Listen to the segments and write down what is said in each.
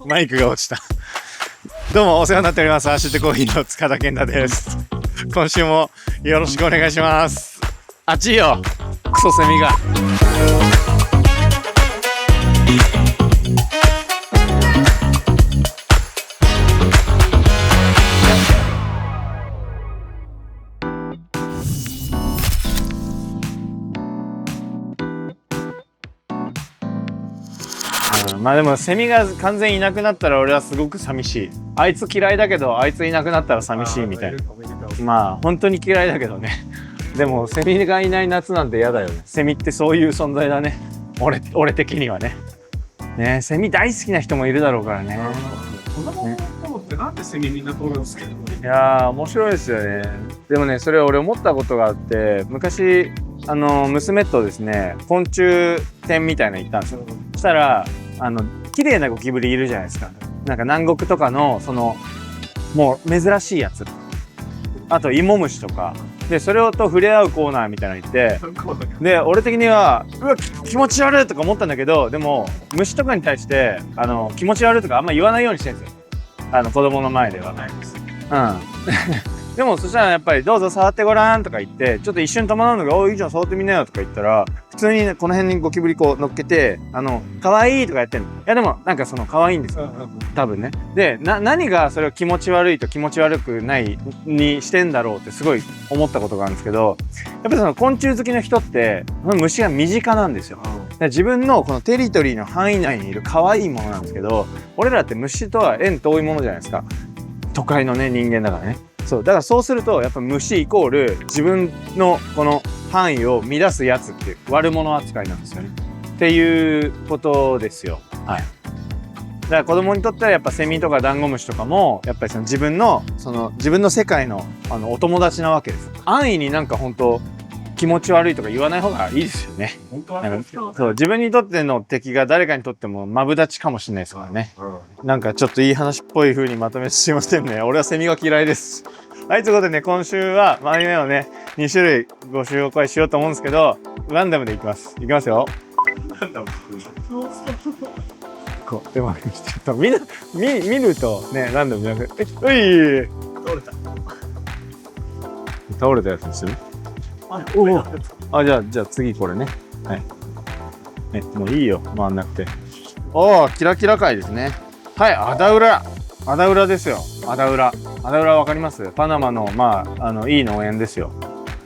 マイクが落ちた。どうもお世話になっております。アシッドコーヒーの塚田健太です。今週もよろしくお願いします。暑いよ、クソセミが。まあでもセミが完全にいなくなったら俺はすごく寂しい。あいつ嫌いだけどあいついなくなったら寂しいみたいな。まあ本当に嫌いだけどね。でもセミがいない夏なんて嫌だよね。セミってそういう存在だね。俺的にはね。ね、セミ大好きな人もいるだろうからね。子供の頃ってなんでセミみんな通るんですけど、いやー面白いですよね。でもね、それ俺思ったことがあって、昔娘とですね昆虫展みたいなの行ったんですよ。そしたら綺麗なゴキブリいるじゃないですか。なんか南国とかのもう珍しいやつ、あとイモムシとかで、それと触れ合うコーナーみたいなの行って、で俺的にはうわ気持ち悪いとか思ったんだけど、でも虫とかに対して気持ち悪いとかあんま言わないようにしてるんですよ、子供の前では。でもそしたらやっぱりどうぞ触ってごらんとか言って、ちょっと一瞬戸惑うのが、おいいじゃん触ってみなよとか言ったら、普通にねこの辺にゴキブリこう乗っけて可愛いとかやってんの。いやでもなんか可愛いんですよ多分ね。で何がそれを気持ち悪いと気持ち悪くないにしてんだろうってすごい思ったことがあるんですけど、やっぱり昆虫好きの人って虫が身近なんですよ。自分のこのテリトリーの範囲内にいる可愛いものなんですけど、俺らって虫とは縁遠いものじゃないですか。都会のね人間だからね。そうだからそうするとやっぱ虫イコール自分のこの範囲を乱すやつっていう悪者扱いなんですよねっていうことですよ。はい。だから子供にとってはやっぱセミとかダンゴムシとかもやっぱり自分の世界のお友達なわけです。安易になんか本当気持ち悪いとか言わない方がいいですよね。本当はそう自分にとっての敵が誰かにとってもマブダチかもしれないですからね。なんかちょっといい話っぽい風にまとめてすいませんね。俺はセミが嫌いです。はい、ということでね、今週は豆目をね2種類ご紹介しようと思うんですけど、ランダムでいきます。いきますよ。こうでもちょっと見るとねランダムじゃなくて、倒れたやつですよね。じゃあ次これね。はい。もういいよ回んなくて。キラキラ界ですね。はい、アダウラですよ。アダウラわかります？パナマのいい農園ですよ。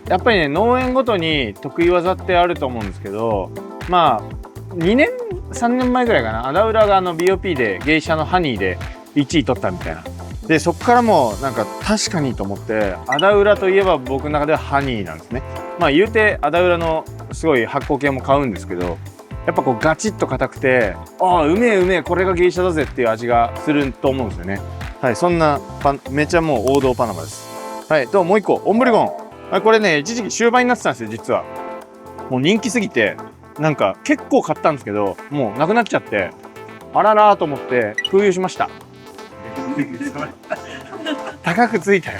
やっぱりね農園ごとに得意技ってあると思うんですけど、2年3年前ぐらいかな、アダウラがBOP で芸者のハニーで1位取ったみたいな。でそっからもうなんか確かにと思って、アダウラといえば僕の中ではハニーなんですね。言うてアダウラのすごい発酵系も買うんですけど、やっぱこうガチッと硬くて、うめえこれが芸者だぜっていう味がすると思うんですよね。はい、そんなめちゃもう王道パナマです。はい、ともう一個オンブリゴン。これね一時期終売になってたんですよ。実はもう人気すぎてなんか結構買ったんですけど、もうなくなっちゃって、あららーと思って空輸しました。高くついたよ。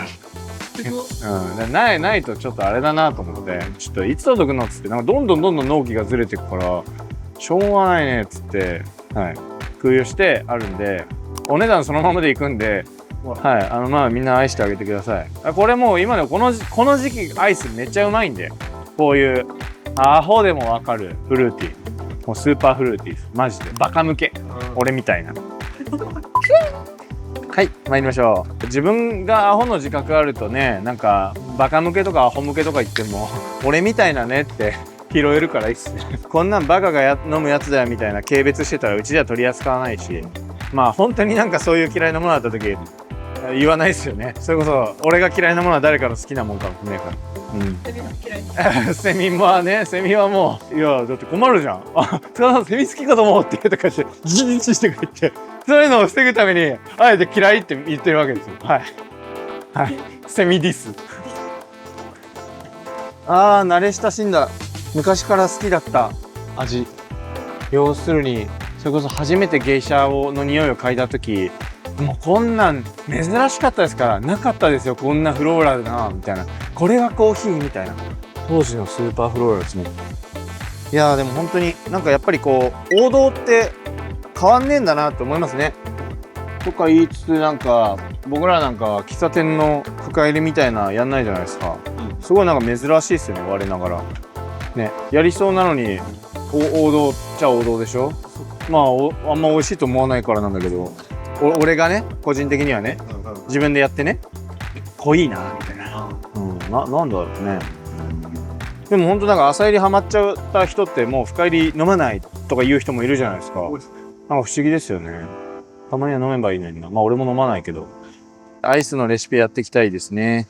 ないとちょっとあれだなと思って、ちょっといつ届くのっつって、なんかどんどん納期がずれていくからしょうがないねっつって、はい、空輸してあるんで、お値段そのままでいくんで、はい、みんな愛してあげてください。これもう今のこの時期アイスめっちゃうまいんで、こういうアホでもわかるフルーティー、もうスーパーフルーティーです。マジでバカ向け、俺みたいな。はい、参りましょう。自分がアホの自覚あるとね、なんかバカ向けとかアホ向けとか言っても俺みたいなねって拾えるからいいっすね。こんなんバカが飲むやつだよみたいな軽蔑してたらうちでは取り扱わないし、本当になんかそういう嫌いなものだった時言わないですよね。それこそ俺が嫌いなものは誰かの好きなもんかもしれないから。セミはもう、いやだって困るじゃん。塚田さんセミ好きかと思うってとかしてギンチしてくれて、そういうのを防ぐためにあえて嫌いって言ってるわけですよ。はいセミディス。慣れ親しんだ昔から好きだった味。要するにそれこそ初めて芸者の匂いを嗅いだ時、もうこんなん珍しかったですから、なかったですよこんなフローラルなみたいな、これがコーヒーみたいな、当時のスーパーフローラルですね。いやーでも本当になんかやっぱりこう王道って変わんねえんだなって思いますね。とか言いつつなんか僕らなんか喫茶店の深入りみたいなやんないじゃないですか。すごいなんか珍しいですよね我ながら。ねやりそうなのに王道っちゃ王道でしょ。まああんま美味しいと思わないからなんだけど、俺がね個人的にはね自分でやってね濃いなみたいな。なんだろうね。でも本当なんか浅入りハマっちゃった人ってもう深入り飲まないとか言う人もいるじゃないですか。なんか不思議ですよね。たまには飲めばいいのにな。まあ俺も飲まないけど。アイスのレシピやっていきたいですね。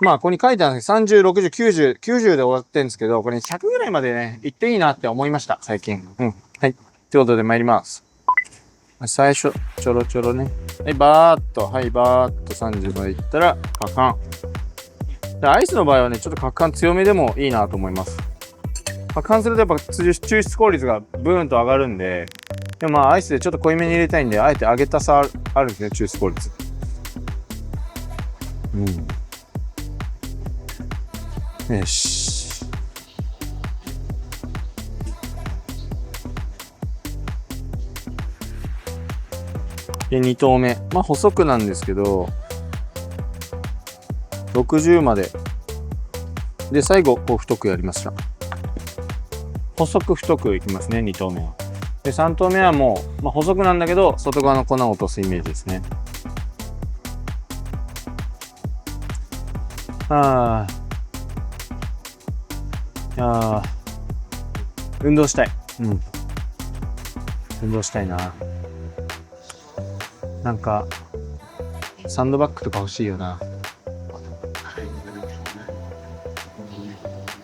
まあここに書いてあるんですけど30、60、90、90で終わってるんですけど、これ100ぐらいまでね、行っていいなって思いました、最近。はい。ということで参ります。最初、ちょろちょろね。はい、バーっと30までいったら、カカン。アイスの場合はね、ちょっとカカン強めでもいいなと思います。カカンするとやっぱ抽出効率がブーンと上がるんで、でもまあアイスでちょっと濃いめに入れたいんで、あえて上げたさあるんですね、抽出効率。よし。で、2投目。まあ細くなんですけど、60まで。で、最後、こう太くやりました。細く太くいきますね、2投目は。で、3投目はもう、まあ、細くなんだけど、外側の粉を落とすイメージですね。運動したい。運動したいな。なんか、サンドバッグとか欲しいよな。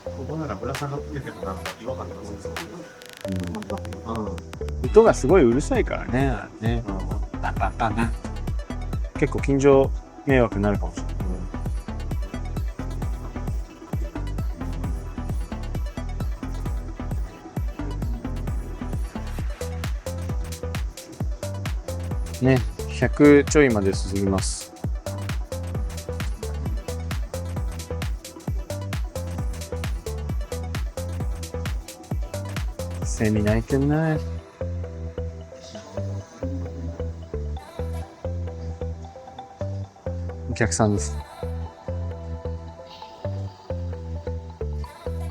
ここならぶら下がっててもなんか違和感なさそう。音がすごいうるさいからね。バンバンバンバン。結構近所迷惑になるかもしれない。ね、100ちょいまで進みます。セミ鳴いてんな。お客さんです。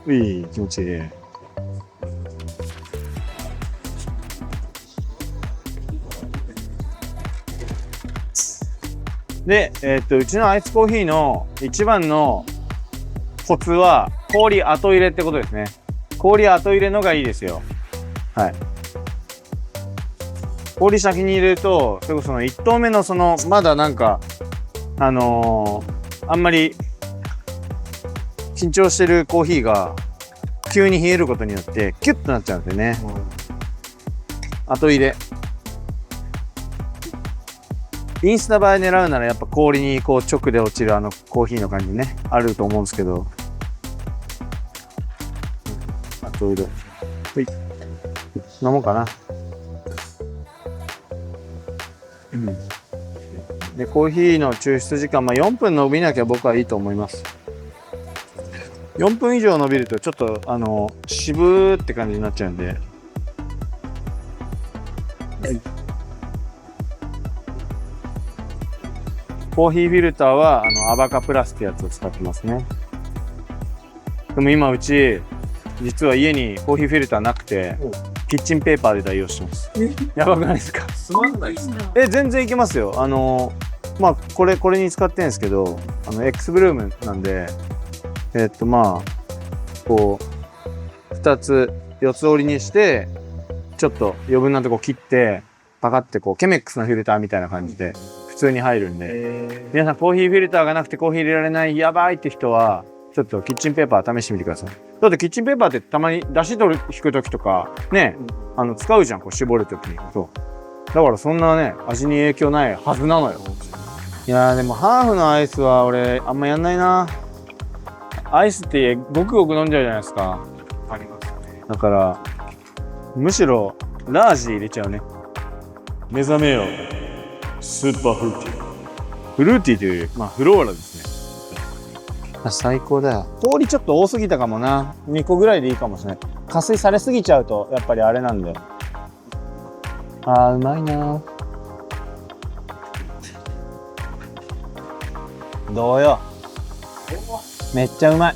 いい気持ちいい。で、うちのアイスコーヒーの一番のコツは氷後入れってことですね。氷後入れのがいいですよ。はい。氷先に入れると、それこそ1投目のまだなんか、あんまり緊張してるコーヒーが急に冷えることによってキュッとなっちゃうんですよね。後入れ。インスタ映え狙うならやっぱ氷にこう直で落ちるコーヒーの感じね、あると思うんですけど。後入れ。ほい。飲もうかな。で、コーヒーの抽出時間、まあ、4分伸びなきゃ僕はいいと思います。4分以上伸びるとちょっと渋ーって感じになっちゃうんで。コーヒーフィルターはアバカプラスってやつを使ってますね。でも今うち実は家にコーヒーフィルターなくてキッチンペーパーで代用してます。やばくないですか？つまんないですね。全然いけますよ。まあこれに使ってるんですけどX ブルームなんでまあこう2つ4つ折りにしてちょっと余分なとこ切ってパカってこうケメックスのフィルターみたいな感じで普通に入るんで、皆さんコーヒーフィルターがなくてコーヒー入れられないやばいって人はちょっとキッチンペーパー試してみてください。だってキッチンペーパーってたまに出汁引く時とかね、使うじゃん、こう絞る時に。そうだからそんなね味に影響ないはずなのよ。いやーでもハーフのアイスは俺あんまやんないな。アイスってごくごく飲んじゃうじゃないですか。ありますね。だからむしろラージ入れちゃうね。目覚めよスーパーフルーティー。フルーティーというよりまあフローラですね。最高だよ。氷ちょっと多すぎたかもな。2個ぐらいでいいかもしれない。加水されすぎちゃうとやっぱりあれなんで。あーうまいな。どうよ。めっちゃうまい。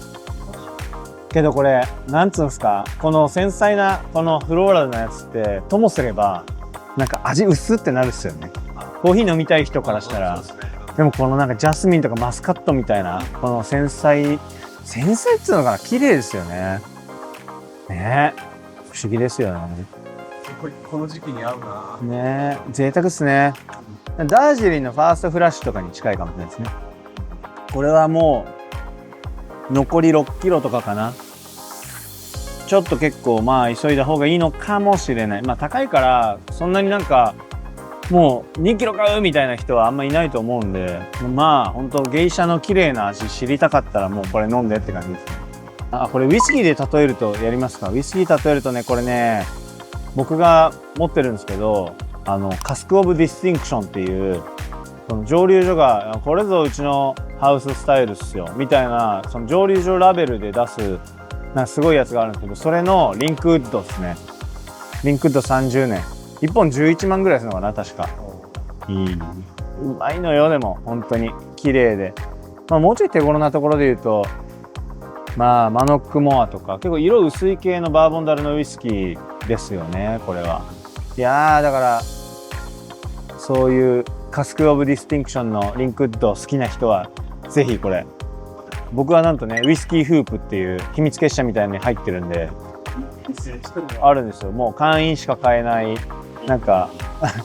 けどこれなんつうんすか、この繊細なこのフローラルなやつってともすればなんか味薄ってなるっすよね。コーヒー飲みたい人からしたら。でもこのなんかジャスミンとかマスカットみたいなこの繊細っつうのかな、綺麗ですよね。ねえ不思議ですよね。この時期に合うな。ねえ贅沢っすね。ダージリンのファーストフラッシュとかに近いかもしれないですね。これはもう残り6キロとかかな。ちょっと結構まあ急いだ方がいいのかもしれない。まあ高いからそんなになんかもう2キロ買うみたいな人はあんまいないと思うんで、まあ本当芸者の綺麗な味知りたかったらもうこれ飲んでって感じですね。あ、これウイスキーで例えるとやりますか。ウイスキー例えるとね、これね僕が持ってるんですけど、カスク・オブ・ディスティンクションっていうその蒸留所がこれぞうちのハウススタイルっすよみたいな、その蒸留所ラベルで出すなんかすごいやつがあるんですけど、それのリンクウッドですね。リンクウッド30年1本11万ぐらいするのかな確か。うまいのよ。でも本当に綺麗で、まあ、もうちょい手頃なところで言うとまあマノックモアとか結構色薄い系のバーボンダルのウイスキーですよねこれは。いやーだからそういうカスク・オブ・ディスティンクションのリンクウッド好きな人はぜひこれ。僕はなんとねウイスキーフープっていう秘密結社みたいに入ってるんであるんですよ。もう会員しか買えないなんか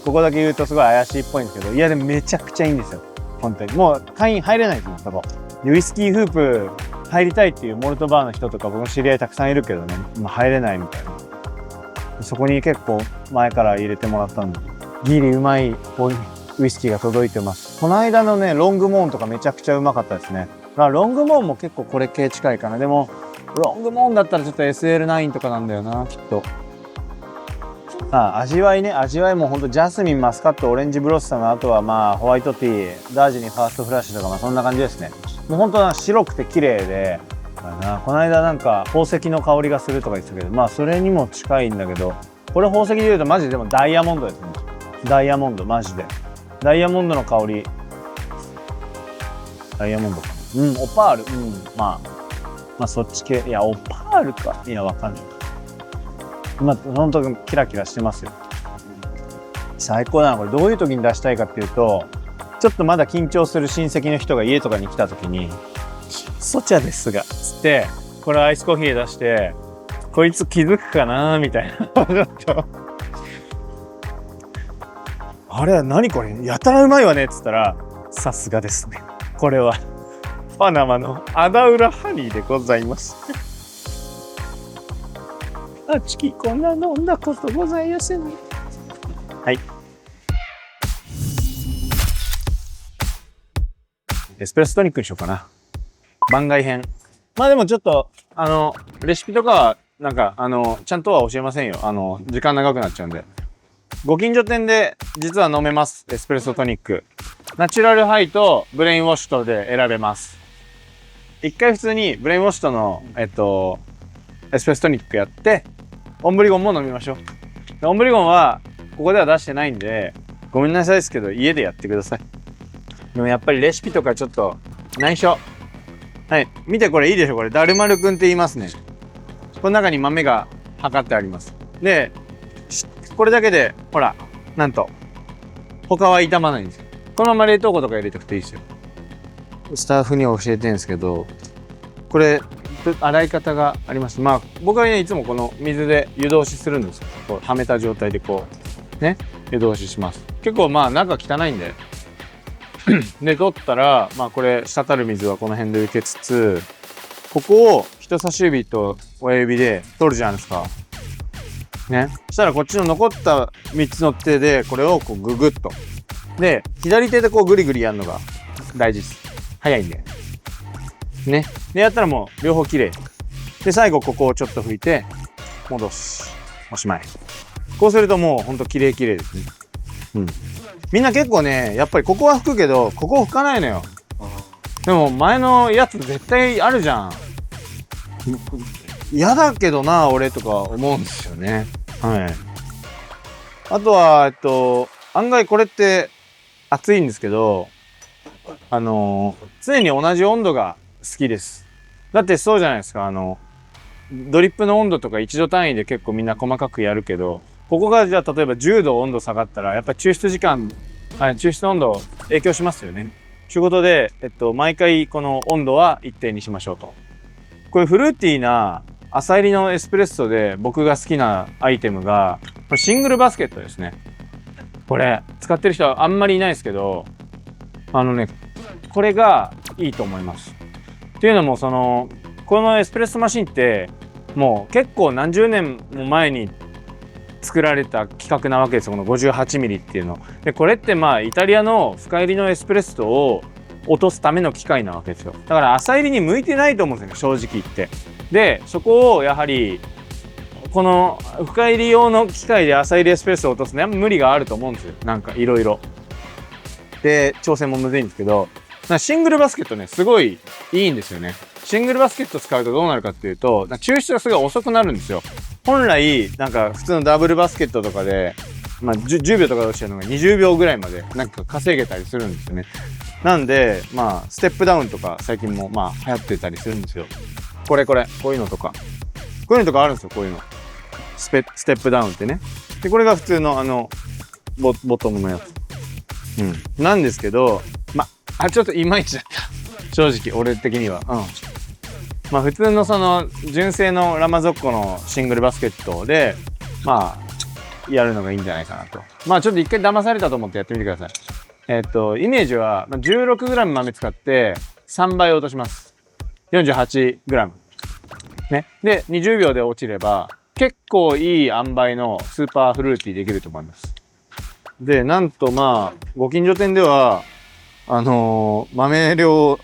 ここだけ言うとすごい怪しいっぽいんですけど、いやでもめちゃくちゃいいんですよ本当に。もう会員入れないですよそこで。ウイスキーフープ入りたいっていうモルトバーの人とか僕の知り合いたくさんいるけどね、もう入れないみたいな。そこに結構前から入れてもらったんでギリうまいウイスキーが届いてます。この間のねロングモーンとかめちゃくちゃうまかったですね。ロングモーンも結構これ系近いかな。でもロングモーンだったらちょっと SL9 とかなんだよなきっと。味わいね、味わいもほんとジャスミン、マスカット、オレンジブロッサム、あとはまあホワイトティー、ダージリンファーストフラッシュとかまあそんな感じですね。もうほんと白くて綺麗で、この間なんか宝石の香りがするとか言ってたけど、まあそれにも近いんだけど、これ宝石で言うとマジででもダイヤモンドですね。ダイヤモンドマジでダイヤモンドの香り。ダイヤモンドかな。オパール、まあそっち系。いやオパールか、いやわかんない。まあ本当にキラキラしてますよ。最高だな。これどういう時に出したいかっていうと、ちょっとまだ緊張する親戚の人が家とかに来た時に「そちゃですが」つってこれアイスコーヒー出して「こいつ気づくかな」みたいなちょっと「あれ何これやたらうまいわね」っつったら「さすがですね、これはパナマのアダウラハニーでございます」あちきこんな飲んだことございません。はい。エスプレッソトニックにしようかな。番外編。まあでもちょっと、レシピとかは、なんか、ちゃんとは教えませんよ。時間長くなっちゃうんで。ご近所店で実は飲めます。エスプレッソトニック。ナチュラルハイとブレインウォッシュとで選べます。一回普通にブレインウォッシュとの、エスプレッソトニックやって、オンブリゴンも飲みましょう。オンブリゴンは、ここでは出してないんで、ごめんなさいですけど、家でやってください。でもやっぱりレシピとかちょっと内緒。はい。見てこれいいでしょこれ。ダルマルくんって言いますね。この中に豆が測ってあります。で、これだけで、ほら、なんと、他は傷まないんですよ。このまま冷凍庫とか入れておくといいですよ。スタッフには教えてるんですけど、これ、洗い方があります。まあ、僕はね、いつもこの水で湯通しするんですよ。こう、はめた状態でこう、ね、湯通しします。結構まあ、中汚いんで。で、取ったら、まあこれ、滴る水はこの辺で受けつつ、ここを人差し指と親指で取るじゃないですか。ね。そしたらこっちの残った3つの手で、これをこうググッと。で、左手でこうグリグリやるのが大事です。早いんで。ね。で、やったらもう両方きれい。で、最後ここをちょっと拭いて、戻し、おしまい。こうするともうほんときれいですね。うん。みんな結構ね、やっぱりここは拭くけど、ここ拭かないのよ。でも前のやつ絶対あるじゃん。嫌だけどな、俺とか思うんですよね。はい。あとは、案外これって暑いんですけど、常に同じ温度が好きです。だってそうじゃないですか。ドリップの温度とか1度単位で結構みんな細かくやるけど、ここがじゃあ例えば10度温度下がったら、やっぱり抽出時間、抽出温度影響しますよね。ということで、毎回この温度は一定にしましょうと。これフルーティーな浅入りのエスプレッソで僕が好きなアイテムが、これシングルバスケットですね。これ、使ってる人はあんまりいないですけど、これがいいと思います。っていうのも、このエスプレッソマシンって、もう結構何十年も前に作られた規格なわけですよ、この58ミリっていうの。で、これってまあ、イタリアの深入りのエスプレッソを落とすための機械なわけですよ。だから浅入りに向いてないと思うんですよね、正直言って。で、そこをやはり、この深入り用の機械で浅入りエスプレッソを落とすのは無理があると思うんですよ。なんかいろいろ。で、調整もむずいんですけど、シングルバスケットね、すごいいいんですよね。シングルバスケット使うとどうなるかっていうと、抽出がすごい遅くなるんですよ。本来、なんか普通のダブルバスケットとかで、まあ 10秒とかで落ちてるのが20秒ぐらいまでなんか稼げたりするんですよね。なんで、まあ、ステップダウンとか最近もまあ流行ってたりするんですよ。こういうのとか。こういうのとかあるんですよ、こういうの。ステップダウンってね。で、これが普通のボトムのやつ。うん。なんですけど、ちょっといまいちだった。正直、俺的には。まあ普通の純正のラマゾッコのシングルバスケットで、まあ、やるのがいいんじゃないかなと。まあちょっと一回騙されたと思ってやってみてください。イメージは 16g 豆使って3倍落とします。48g。ね。で、20秒で落ちれば、結構いい塩梅のスーパーフルーティーできると思います。で、なんとまあ、ご近所店では、豆量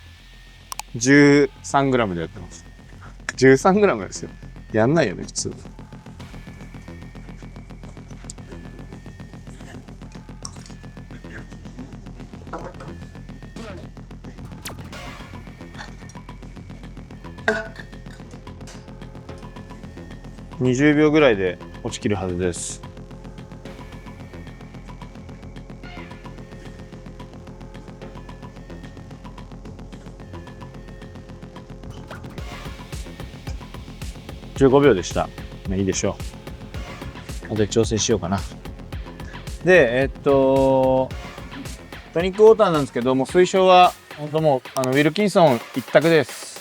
13g でやってます。13g ですよ。やんないよね、普通。20秒ぐらいで落ちきるはずです。15秒でした。いいでしょう。あとで調整しようかな。で、トニックウォーターなんですけども、推奨は本当もうウィルキンソン一択です。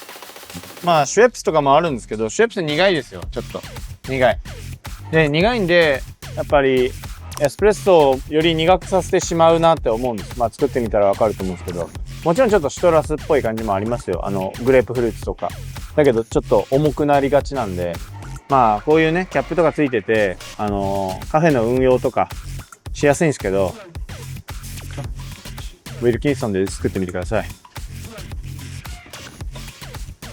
まあシュエプスとかもあるんですけど、シュエプス苦いですよ、ちょっと苦い。で、苦いんでやっぱりエスプレッソをより苦くさせてしまうなって思うんです。まあ作ってみたらわかると思うんですけど、もちろんちょっとシトラスっぽい感じもありますよ。グレープフルーツとか。だけどちょっと重くなりがちなんで、まあこういうねキャップとかついてて、カフェの運用とかしやすいんですけど、ウィルキンソンで作ってみてください。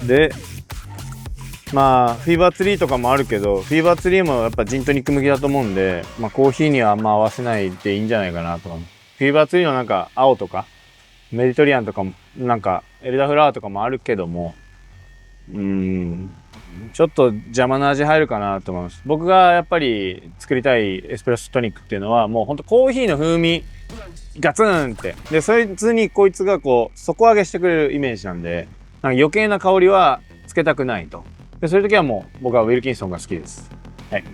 で、まあフィーバーツリーとかもあるけど、フィーバーツリーもやっぱジントニック向きだと思うんで、まあコーヒーにはあんま合わせないでいいんじゃないかなと。フィーバーツリーのなんか青とかメディトリアンとかもなんかエルダフラワーとかもあるけども、ちょっと邪魔な味入るかなと思います。僕がやっぱり作りたいエスプレッソトニックっていうのはもうほんとコーヒーの風味ガツンって、でそいつにこいつがこう底上げしてくれるイメージなんで、なんか余計な香りはつけたくないと。でそういう時はもう僕はウィルキンソンが好きです。はい。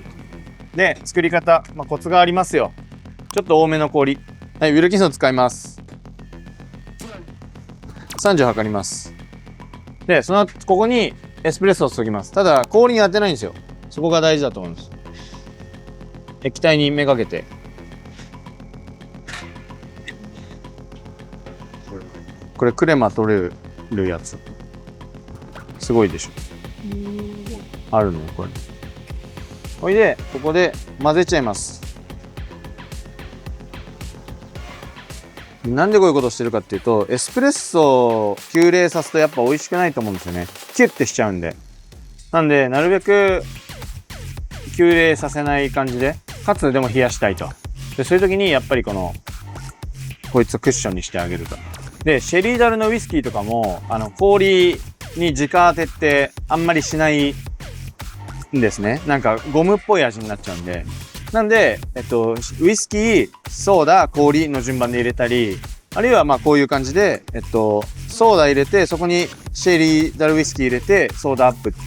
で作り方、コツがありますよ。ちょっと多めの氷。はい、ウィルキンソン使います。30測ります。でここにエスプレッソを注ぎます。ただ氷に当てないんですよ。そこが大事だと思います。液体にめがけて、これクレマ取れるやつすごいでしょ。あるのよこれ。ほいでここで混ぜちゃいます。なんでこういうことしてるかっていうと、エスプレッソを急冷さすとやっぱ美味しくないと思うんですよね。キュッてしちゃうんで。なんでなるべく急冷させない感じで、かつでも冷やしたいと。でそういう時にやっぱりこいつをクッションにしてあげると。でシェリーダルのウイスキーとかも氷に直当てってあんまりしないんですね。なんかゴムっぽい味になっちゃうんで。なんで、ウイスキー、ソーダ、氷の順番で入れたり、あるいはまあこういう感じで、ソーダ入れて、そこにシェリーダルウイスキー入れて、ソーダアップ。ち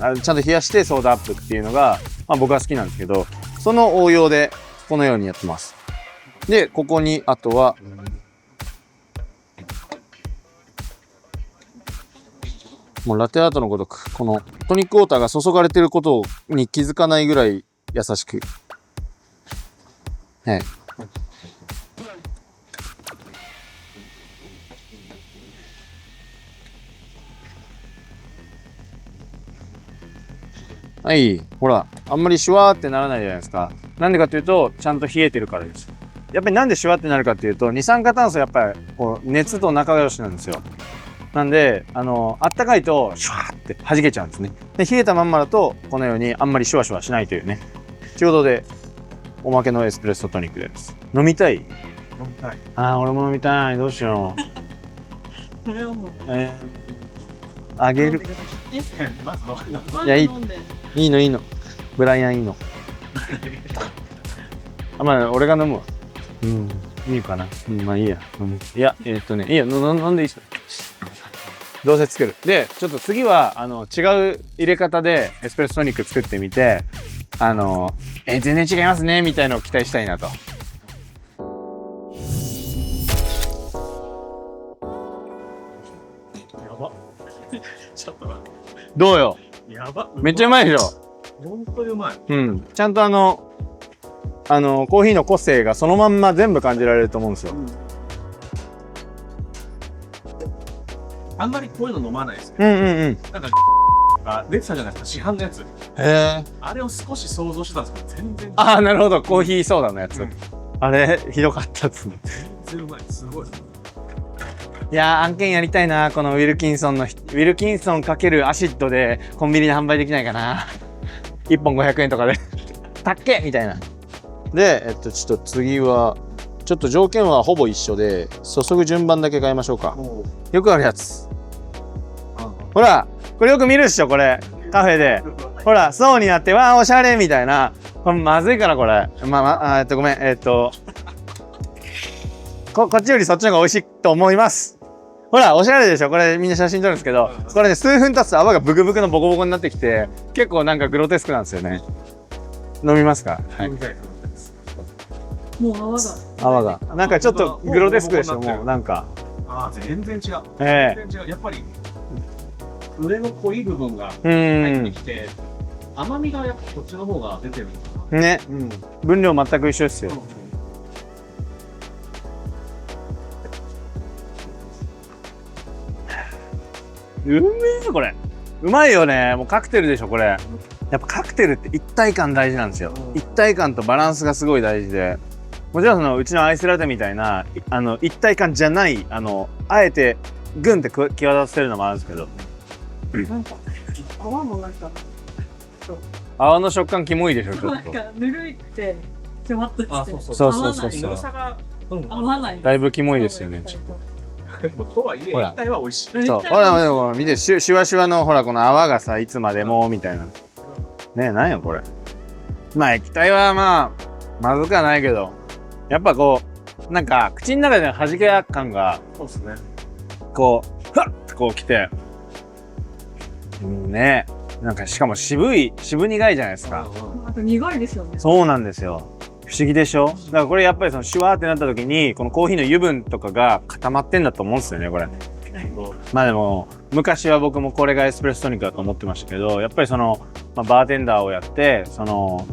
ゃんと冷やしてソーダアップっていうのが、まあ僕は好きなんですけど、その応用でこのようにやってます。で、ここに、あとは、もうラテアートのごとく、このトニックウォーターが注がれてることに気づかないぐらい優しく。はい。はい。ほら、あんまりシュワーってならないじゃないですか。なんでかっていうと、ちゃんと冷えてるからです。やっぱりなんでシュワーってなるかっていうと、二酸化炭素やっぱりこう熱と仲良しなんですよ。なんで、あったかいと、シュワーって弾けちゃうんですね。で、冷えたまんまだと、このようにあんまりシュワシュワしないというね。ちょうどで、おまけのエスプレッソトニックです。飲みたい？飲みたい。ああ、俺も飲みたい。どうしよう。それはもう。あげる。まずいや、いいの。ブライアンいいの。あ、まあ、俺が飲むわ。うん、いいかな。うん、まあいいや。いや、いいや、飲んでいいっすよ。どうせ作る。で、ちょっと次は、違う入れ方でエスプレッソトニック作ってみて、全然違いますね、みたいのを期待したいなと。やば。ちょっと待って。どうよ。やば。めっちゃうまいでしょ。本当にうまい。うん。ちゃんとコーヒーの個性がそのまんま全部感じられると思うんですよ。あんまりこういうの飲まないですね。なんか出てたじゃないですか、市販のやつ。へえ。あれを少し想像してたんですけど、全然。ああ、なるほど。コーヒーソーダのやつ。あれ、ひどかったっつ。全然うまい。すごい。いやー、案件やりたいな。このウィルキンソンかけるアシッドでコンビニで販売できないかな。1本500円とかで。たっけみたいな。で、ちょっと次は、ちょっと条件はほぼ一緒で、注ぐ順番だけ変えましょうか。よくあるやつ。ほら、これよく見るっしょ、これ。カフェで。ほら、層になって、わー、おしゃれみたいな。これまずいから、これ。ごめん、こっちよりそっちの方が美味しいと思います。ほら、おしゃれでしょ。これみんな写真撮るんですけど、これね、数分経つと泡がブクブクのボコボコになってきて、結構なんかグロテスクなんですよね。飲みますか？はい。もう泡が。なんかちょっとグロテスクでしょ、もうなんか。ああ、全然違う。え全然違う。やっぱり、上の濃い部分がえ。入ってきて、甘みがやっぱこっちの方が出てるのかな。ね。分量全く一緒ですよ。うめえ、これ。うまいよね。もうカクテルでしょ、これ。やっぱカクテルって一体感大事なんですよ。一体感とバランスがすごい大事で。もちろんうちのアイスラテみたいな、一体感じゃない、あえてグンって際立てるのもあるんですけど。なんか泡もなんか泡の食感キモいでしょ、ちょっと。なんかぬるいってちょっとしてそうさが合わない。だいぶキモいですよね。とはいえ、液体は美味しい。そう、ほら、見て、シワシワの、ほら、この泡がさ、いつまでも、みたいな。ねえ、なんや、これ。まあ、液体はまあ、まずくはないけど、やっぱこう、なんか、口の中での弾け感が、そうですね。こう、ふわっとこう来て、ねえ、なんか、しかも渋苦いじゃないですか。あと苦いですよね。そうなんですよ。不思議でしょ。だからこれやっぱりそのシュワーってなった時にこのコーヒーの油分とかが固まってんだと思うんですよね、これ。まあでも昔は僕もこれがエスプレッソトニックだと思ってましたけど、やっぱりその、バーテンダーをやってその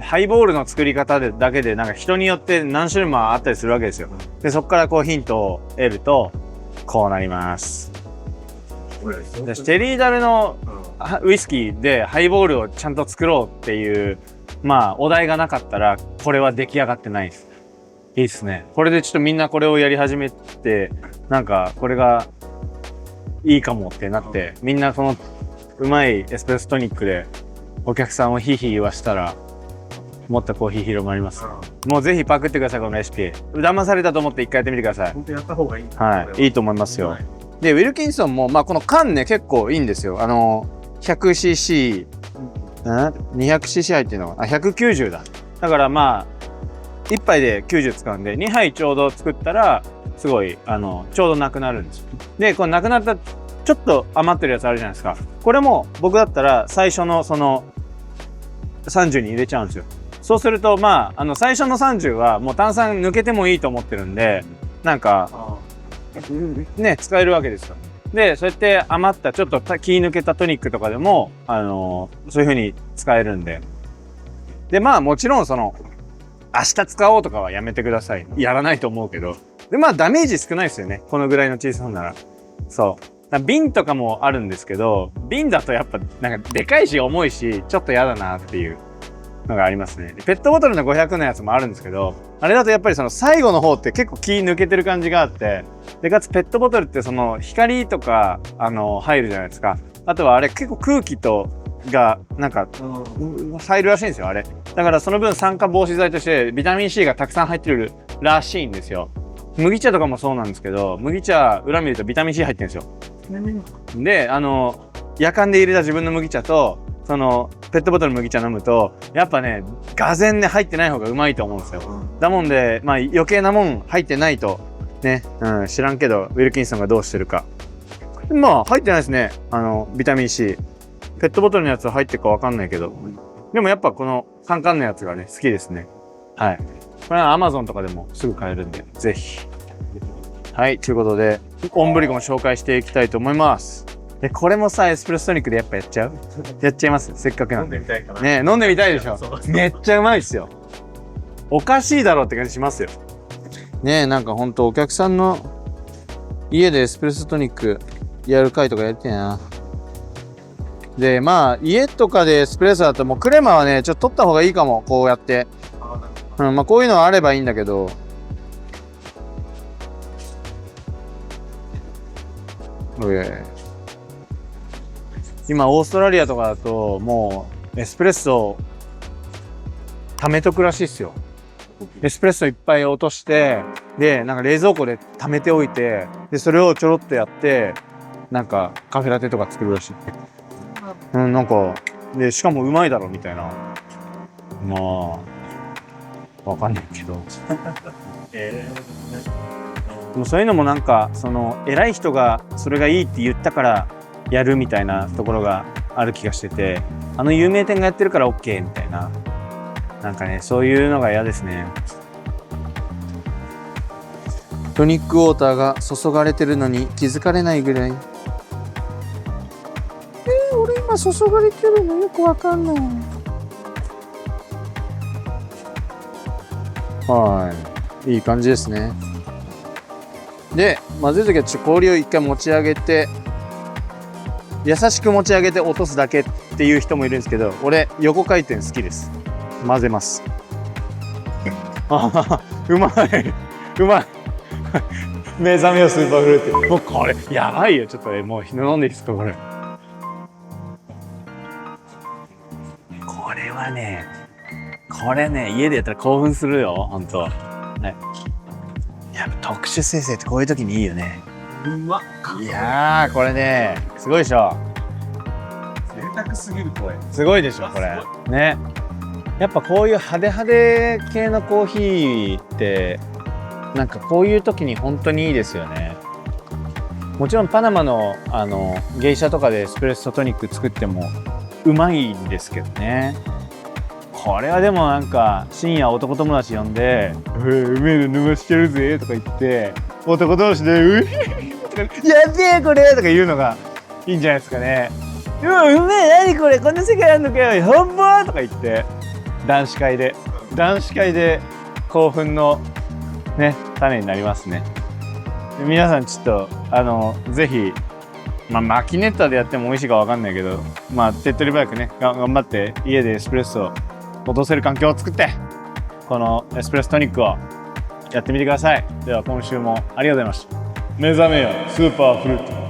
ハイボールの作り方だけでなんか人によって何種類もあったりするわけですよ。でそこからこうヒントを得るとこうなります。でシェリーダルのウイスキーでハイボールをちゃんと作ろうっていうまあお題がなかったらこれは出来上がってないです。いいですね。これでちょっとみんなこれをやり始めてなんかこれがいいかもってなってみんなそのうまいエスプレッソトニックでお客さんをヒーヒー言わしたらもっとコーヒー広まります。もうぜひパクってください、このレシピ。騙されたと思って一回やってみてください。本当やった方がいい。はい、いいと思いますよ。でウィルキンソンもまあこの缶ね結構いいんですよ。100cc 200cc 入ってるのが、190だ。だからまあ、1杯で90使うんで、2杯ちょうど作ったら、すごい、ちょうどなくなるんですよ。で、このなくなった、ちょっと余ってるやつあるじゃないですか。これも、僕だったら、最初のその、30に入れちゃうんですよ。そうすると、まあ、最初の30は、もう炭酸抜けてもいいと思ってるんで、なんか、ね、使えるわけですよ。で、そうやって余ったちょっと気抜けたトニックとかでも、そういう風に使えるんで。で、まあもちろんその、明日使おうとかはやめてください。やらないと思うけど。で、まあダメージ少ないですよね。このぐらいの小ささなら。そう。瓶とかもあるんですけど、瓶だとやっぱなんかでかいし重いし、ちょっと嫌だなっていうのがありますね。ペットボトルの500のやつもあるんですけど、あれだとやっぱりその最後の方って結構気抜けてる感じがあって、で、かつペットボトルってその光とか、入るじゃないですか。あとはあれ結構空気と、が、なんか、入るらしいんですよ、あれ。だからその分酸化防止剤としてビタミン C がたくさん入ってるらしいんですよ。麦茶とかもそうなんですけど、麦茶裏見るとビタミン C 入ってるんですよ。で、夜間で入れた自分の麦茶と、そのペットボトルの麦茶飲むとやっぱね、がぜんね入ってない方がうまいと思うんですよ。だもんで、まあ余計なもん入ってないとね、知らんけどウィルキンソンがどうしてるか。まあ入ってないですね、ビタミン C。ペットボトルのやつは入ってるかわかんないけど、でもやっぱこのカンカンのやつがね好きですね。はい。これは Amazon とかでもすぐ買えるんでぜひ。はい、ということでオンブリゴン紹介していきたいと思います。で、これもさ、エスプレッソトニックでやっぱやっちゃう？やっちゃいます。せっかくなんで。飲んでみたいかな。ね、飲んでみたいでしょ。めっちゃうまいっすよ。おかしいだろって感じしますよ。ねえ、なんかほんとお客さんの家でエスプレッソトニックやる会とかやりたいな。で、まあ、家とかでエスプレッソだともうクレマはね、ちょっと取った方がいいかも。こうやって。まあこういうのはあればいいんだけど。今オーストラリアとかだともうエスプレッソ溜めとくらしいっすよ。エスプレッソいっぱい落として、でなんか冷蔵庫で溜めておいて、でそれをちょろっとやってなんかカフェラテとか作るらしい。なんかでしかもうまいだろみたいな。まあわかんないけどでもそういうのもなんかその偉い人がそれがいいって言ったからやるみたいなところがある気がしてて、有名店がやってるから OK みたいな、なんかね、そういうのが嫌ですね。トニックウォーターが注がれてるのに気づかれないぐらい。俺今注がれてるのよくわかんない。はい、いい感じですね。で、混ぜるときはちょっと氷を一回持ち上げて、優しく持ち上げて落とすだけっていう人もいるんですけど、俺横回転好きです。混ぜます。あ、うまいうまい目覚めよスーパーフルーティー。もうこれやばいよ。ちょっとね、もう飲んでいいですかこれ。これはね、これね、家でやったら興奮するよ、ほんと。はい。やっぱ特殊生成ってこういう時にいいよね。うまっ。いやー、これね、すごいでしょ。贅沢すぎるこれ。すごいでしょ、これ。ね。やっぱこういう派手派手系のコーヒーって、なんかこういう時に本当にいいですよね。もちろんパナマの芸者とかでエスプレッソトニック作ってもうまいんですけどね。これはでもなんか深夜男友達呼んで「うめえの飲ましてるぜ」とか言って男同士で「うめえ」とか「やべえこれ」とか言うのがいいんじゃないですかね。「うめえ何これこんな世界あんのかよほんま」とか言って男子会で興奮のね種になりますね。皆さんちょっとぜひ、まあ、マキネッタでやっても美味しいかわかんないけど、まあ手っ取り早くね頑張って家でエスプレッソを落とせる環境を作ってこのエスプレッソトニックをやってみてください。では今週もありがとうございました。目覚めよスーパーフルート。